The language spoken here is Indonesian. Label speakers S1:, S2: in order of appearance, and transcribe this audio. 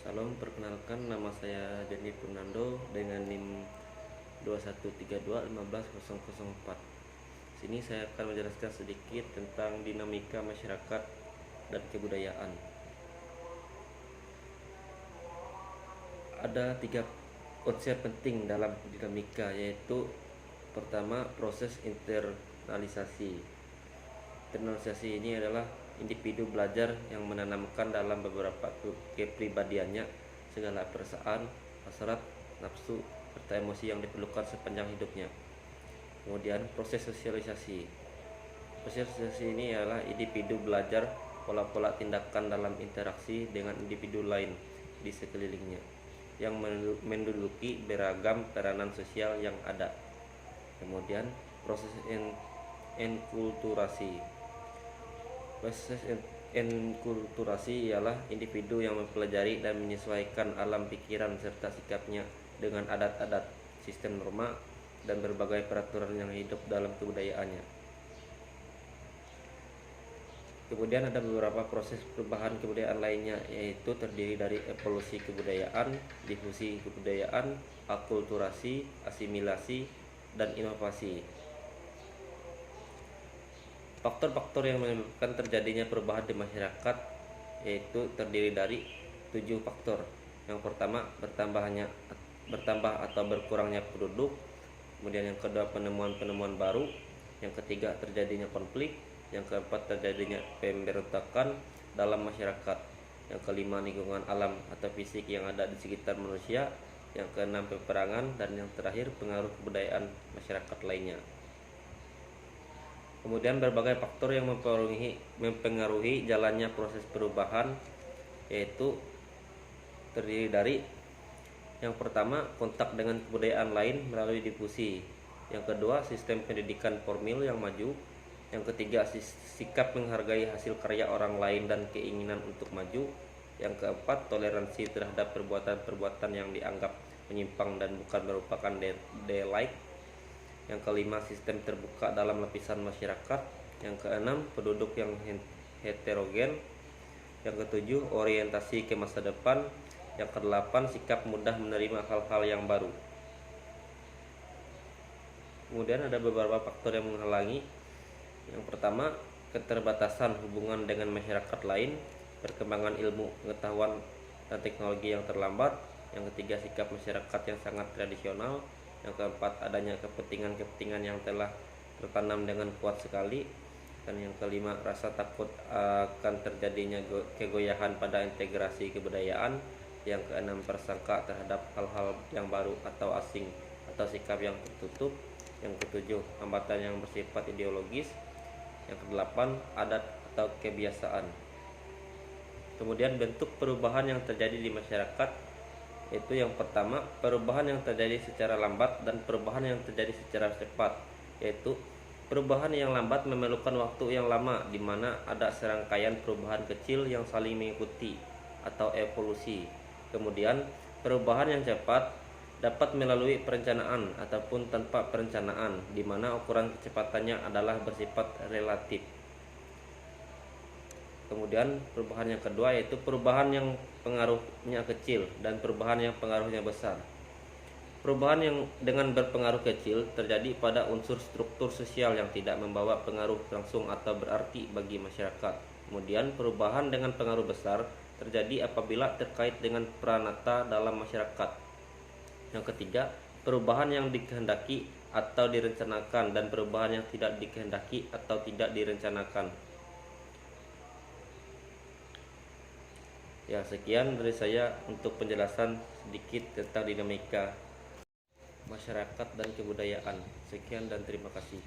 S1: Salam, perkenalkan nama saya Joni Fernando dengan NIM 21321504. Sini saya akan menjelaskan sedikit tentang dinamika masyarakat dan kebudayaan. Ada 3 konsep penting dalam dinamika, yaitu pertama, proses internalisasi. Internalisasi ini adalah individu belajar yang menanamkan dalam beberapa kepribadiannya segala perasaan, hasrat, nafsu, serta emosi yang diperlukan sepanjang hidupnya. Kemudian proses sosialisasi. Proses sosialisasi ini adalah individu belajar pola-pola tindakan dalam interaksi dengan individu lain di sekelilingnya yang menduduki beragam peranan sosial yang ada. Kemudian proses enkulturasi. Proses enkulturasi ialah individu yang mempelajari dan menyesuaikan alam pikiran serta sikapnya dengan adat-adat, sistem norma, dan berbagai peraturan yang hidup dalam kebudayaannya. Kemudian ada beberapa proses perubahan kebudayaan lainnya, yaitu terdiri dari evolusi kebudayaan, difusi kebudayaan, akulturasi, asimilasi, dan inovasi. Faktor-faktor yang menyebabkan terjadinya perubahan di masyarakat yaitu terdiri dari 7 faktor. Yang pertama, bertambah atau berkurangnya penduduk. Kemudian yang kedua, penemuan-penemuan baru. Yang ketiga, terjadinya konflik. Yang keempat, terjadinya pemberontakan dalam masyarakat. Yang kelima, lingkungan alam atau fisik yang ada di sekitar manusia. Yang keenam, peperangan. Dan yang terakhir, pengaruh kebudayaan masyarakat lainnya. Kemudian berbagai faktor yang mempengaruhi jalannya proses perubahan, yaitu terdiri dari yang pertama, kontak dengan kebudayaan lain melalui difusi. Yang kedua, sistem pendidikan formal yang maju. Yang ketiga, sikap menghargai hasil karya orang lain dan keinginan untuk maju. Yang keempat, toleransi terhadap perbuatan-perbuatan yang dianggap menyimpang dan bukan merupakan delight. Yang kelima, sistem terbuka dalam lapisan masyarakat. Yang keenam, penduduk yang heterogen. Yang ketujuh, orientasi ke masa depan. Yang kedelapan, sikap mudah menerima hal-hal yang baru. Kemudian ada beberapa faktor yang menghalangi. Yang pertama, keterbatasan hubungan dengan masyarakat lain, perkembangan ilmu, pengetahuan, dan teknologi yang terlambat. Yang ketiga, sikap masyarakat yang sangat tradisional. Yang keempat, adanya kepentingan-kepentingan yang telah tertanam dengan kuat sekali. Dan yang kelima, rasa takut akan terjadinya kegoyahan pada integrasi kebudayaan. Yang keenam, persangka terhadap hal-hal yang baru atau asing atau sikap yang tertutup. Yang ketujuh, hambatan yang bersifat ideologis. Yang kedelapan, adat atau kebiasaan. Kemudian bentuk perubahan yang terjadi di masyarakat, yaitu yang pertama, perubahan yang terjadi secara lambat dan perubahan yang terjadi secara cepat. Yaitu perubahan yang lambat memerlukan waktu yang lama, di mana ada serangkaian perubahan kecil yang saling mengikuti atau evolusi. Kemudian perubahan yang cepat dapat melalui perencanaan ataupun tanpa perencanaan, di mana ukuran kecepatannya adalah bersifat relatif. Kemudian perubahan yang kedua yaitu perubahan yang pengaruhnya kecil dan perubahan yang pengaruhnya besar. Perubahan yang dengan berpengaruh kecil terjadi pada unsur struktur sosial yang tidak membawa pengaruh langsung atau berarti bagi masyarakat. Kemudian perubahan dengan pengaruh besar terjadi apabila terkait dengan pranata dalam masyarakat. Yang ketiga, perubahan yang dikehendaki atau direncanakan dan perubahan yang tidak dikehendaki atau tidak direncanakan. Ya, sekian dari saya untuk penjelasan sedikit tentang dinamika masyarakat dan kebudayaan. Sekian dan terima kasih.